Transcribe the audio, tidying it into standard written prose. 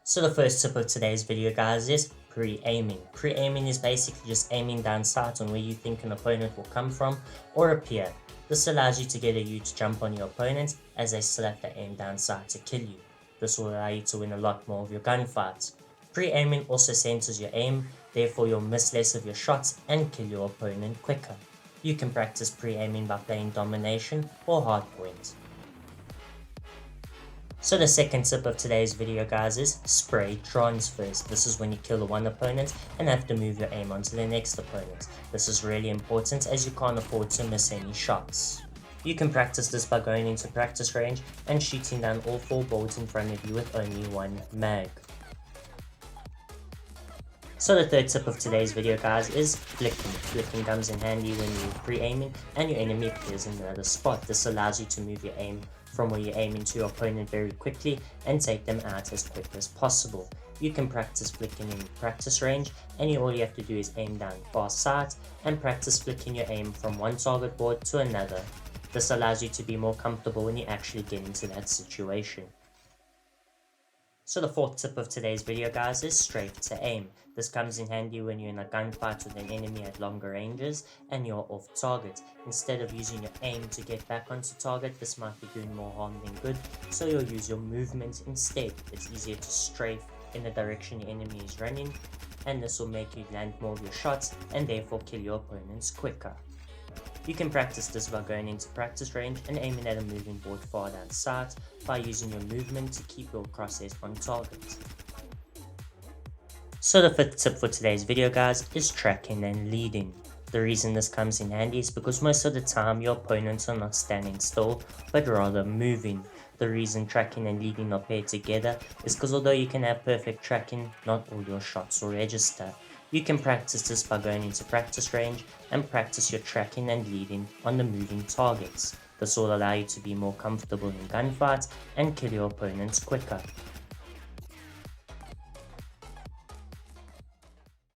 So the first tip of today's video, guys, is pre-aiming. Pre-aiming is basically just aiming down sights on where you think an opponent will come from or appear. This allows you to get a huge jump on your opponent as they still have to aim down sight to kill you. This will allow you to win a lot more of your gunfights. Pre-aiming also centers your aim, therefore you'll miss less of your shots and kill your opponent quicker. You can practice pre-aiming by playing Domination or Hardpoint. So the second tip of today's video, guys, is Spraytrons first. This is when you kill one opponent and have to move your aim onto the next opponent. This is really important as you can't afford to miss any shots. You can practice this by going into practice range and shooting down all 4 boards in front of you with only 1 mag. So the third tip of today's video, guys, is flicking. Flicking comes in handy when you're pre-aiming and your enemy appears in another spot. This allows you to move your aim from where you're aiming to your opponent very quickly and take them out as quick as possible. You can practice flicking in practice range, and all you have to do is aim down far sight and practice flicking your aim from one target board to another. This allows you to be more comfortable when you actually get into that situation. So the fourth tip of today's video, guys, is strafe to aim. This comes in handy when you're in a gunfight with an enemy at longer ranges and you're off target. Instead of using your aim to get back onto target, this might be doing more harm than good, so you'll use your movement instead. It's easier to strafe in the direction your enemy is running, and this will make you land more of your shots and therefore kill your opponents quicker. You can practice this by going into practice range and aiming at a moving board far down sight by using your movement to keep your crosshairs on target. So the fifth tip for today's video, guys, is tracking and leading. The reason this comes in handy is because most of the time your opponents are not standing still but rather moving. The reason tracking and leading are paired together is because although you can have perfect tracking, not all your shots will register. You can practice this by going into practice range and practice your tracking and leading on the moving targets. This will allow you to be more comfortable in gunfights and kill your opponents quicker.